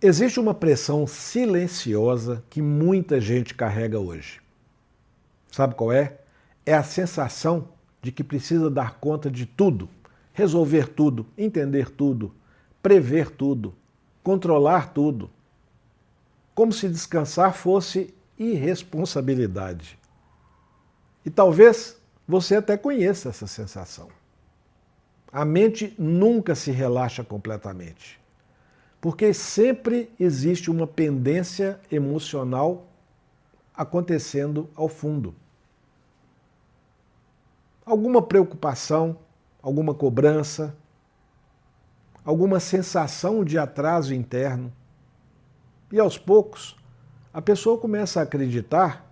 Existe uma pressão silenciosa que muita gente carrega hoje. Sabe qual é? É a sensação de que precisa dar conta de tudo, resolver tudo, entender tudo, prever tudo, controlar tudo. Como se descansar fosse irresponsabilidade. E talvez você até conheça essa sensação. A mente nunca se relaxa completamente, porque sempre existe uma pendência emocional acontecendo ao fundo. Alguma preocupação, alguma cobrança, alguma sensação de atraso interno. E aos poucos, a pessoa começa a acreditar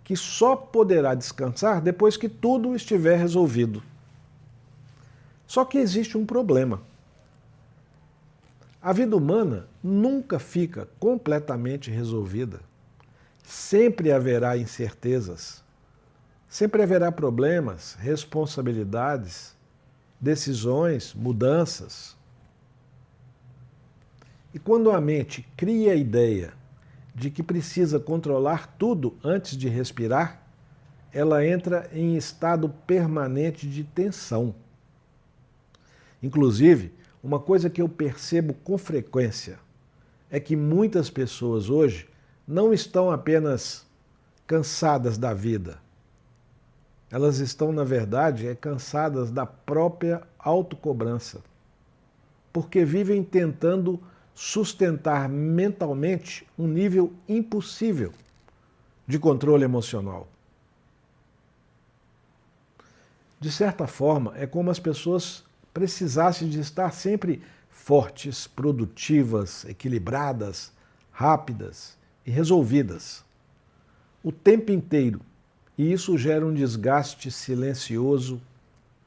que só poderá descansar depois que tudo estiver resolvido. Só que existe um problema. A vida humana nunca fica completamente resolvida. Sempre haverá incertezas, sempre haverá problemas, responsabilidades, decisões, mudanças. E quando a mente cria a ideia de que precisa controlar tudo antes de respirar, ela entra em estado permanente de tensão. Inclusive, uma coisa que eu percebo com frequência é que muitas pessoas hoje não estão apenas cansadas da vida. Elas estão, na verdade, cansadas da própria autocobrança. Porque vivem tentando sustentar mentalmente um nível impossível de controle emocional. De certa forma, é como as pessoas precisassem de estar sempre fortes, produtivas, equilibradas, rápidas e resolvidas, o tempo inteiro. E isso gera um desgaste silencioso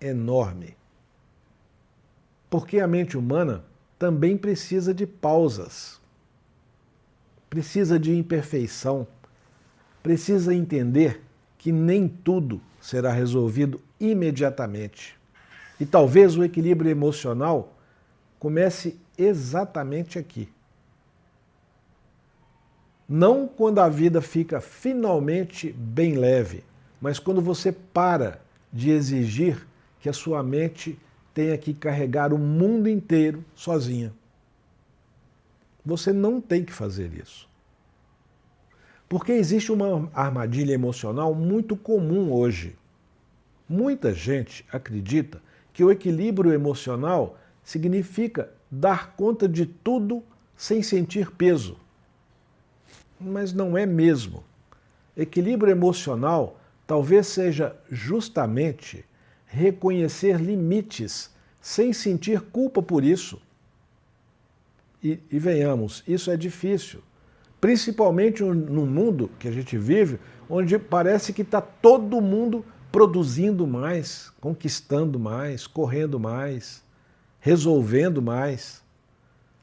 enorme. Porque a mente humana também precisa de pausas, precisa de imperfeição, precisa entender que nem tudo será resolvido imediatamente. E talvez o equilíbrio emocional comece exatamente aqui. Não quando a vida fica finalmente bem leve, mas quando você para de exigir que a sua mente tenha que carregar o mundo inteiro sozinha. Você não tem que fazer isso. Porque existe uma armadilha emocional muito comum hoje. Muita gente acredita que o equilíbrio emocional significa dar conta de tudo sem sentir peso. Mas não é mesmo. Equilíbrio emocional talvez seja justamente reconhecer limites sem sentir culpa por isso. E venhamos, isso é difícil. Principalmente no mundo que a gente vive, onde parece que está todo mundo produzindo mais, conquistando mais, correndo mais, resolvendo mais.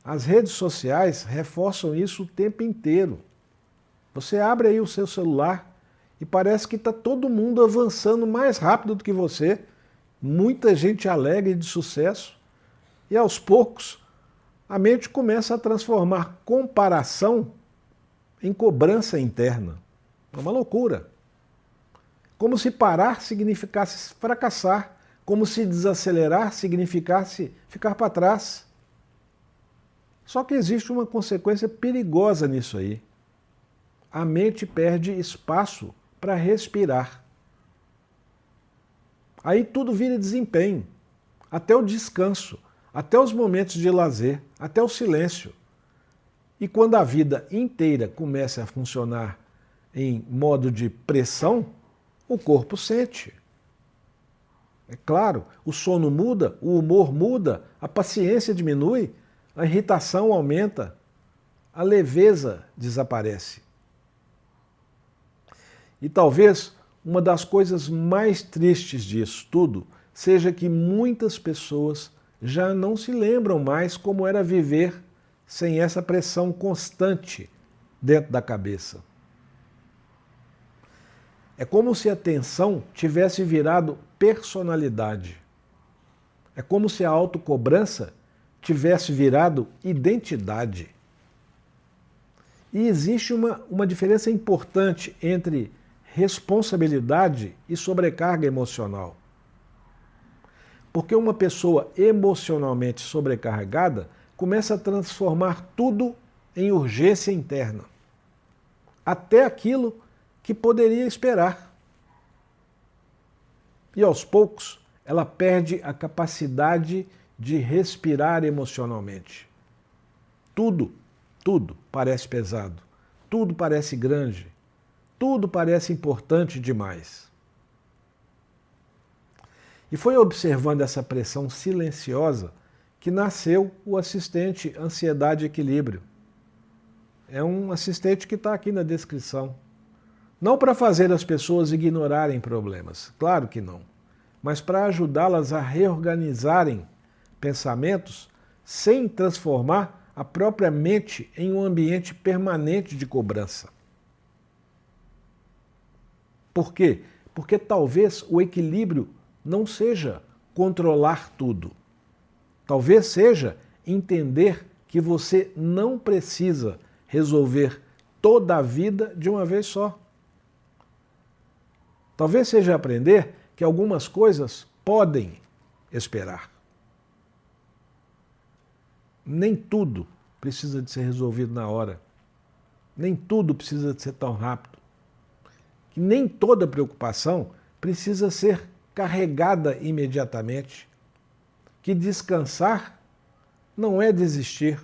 As redes sociais reforçam isso o tempo inteiro. Você abre aí o seu celular e parece que está todo mundo avançando mais rápido do que você. Muita gente alegre de sucesso. E aos poucos, a mente começa a transformar comparação em cobrança interna. É uma loucura. Como se parar significasse fracassar, como se desacelerar significasse ficar para trás. Só que existe uma consequência perigosa nisso aí. A mente perde espaço para respirar. Aí tudo vira desempenho, até o descanso, até os momentos de lazer, até o silêncio. E quando a vida inteira começa a funcionar em modo de pressão, o corpo sente. É claro, o sono muda, o humor muda, a paciência diminui, a irritação aumenta, a leveza desaparece. E talvez uma das coisas mais tristes disso tudo seja que muitas pessoas já não se lembram mais como era viver sem essa pressão constante dentro da cabeça. É como se a tensão tivesse virado personalidade. É como se a autocobrança tivesse virado identidade. E existe uma diferença importante entre responsabilidade e sobrecarga emocional. Porque uma pessoa emocionalmente sobrecarregada começa a transformar tudo em urgência interna. Até aquilo que poderia esperar. E aos poucos, ela perde a capacidade de respirar emocionalmente. Tudo parece pesado, tudo parece grande, tudo parece importante demais. E foi observando essa pressão silenciosa que nasceu o assistente Ansiedade e Equilíbrio. É um assistente que está aqui na descrição. Não para fazer as pessoas ignorarem problemas, claro que não, mas para ajudá-las a reorganizarem pensamentos sem transformar a própria mente em um ambiente permanente de cobrança. Por quê? Porque talvez o equilíbrio não seja controlar tudo. Talvez seja entender que você não precisa resolver toda a vida de uma vez só. Talvez seja aprender que algumas coisas podem esperar. Nem tudo precisa de ser resolvido na hora. Nem tudo precisa de ser tão rápido. Que nem toda preocupação precisa ser carregada imediatamente. Que descansar não é desistir.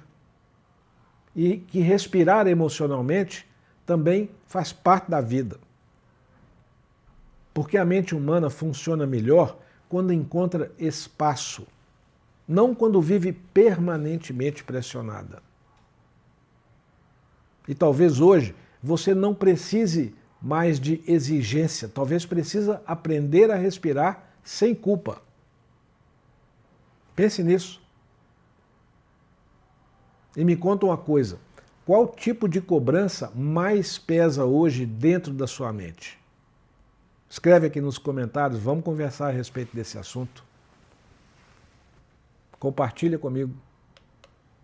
E que respirar emocionalmente também faz parte da vida. Porque a mente humana funciona melhor quando encontra espaço, não quando vive permanentemente pressionada. E talvez hoje você não precise mais de exigência, talvez precisa aprender a respirar sem culpa. Pense nisso. E me conta uma coisa, qual tipo de cobrança mais pesa hoje dentro da sua mente? Escreve aqui nos comentários, vamos conversar a respeito desse assunto. Compartilha comigo.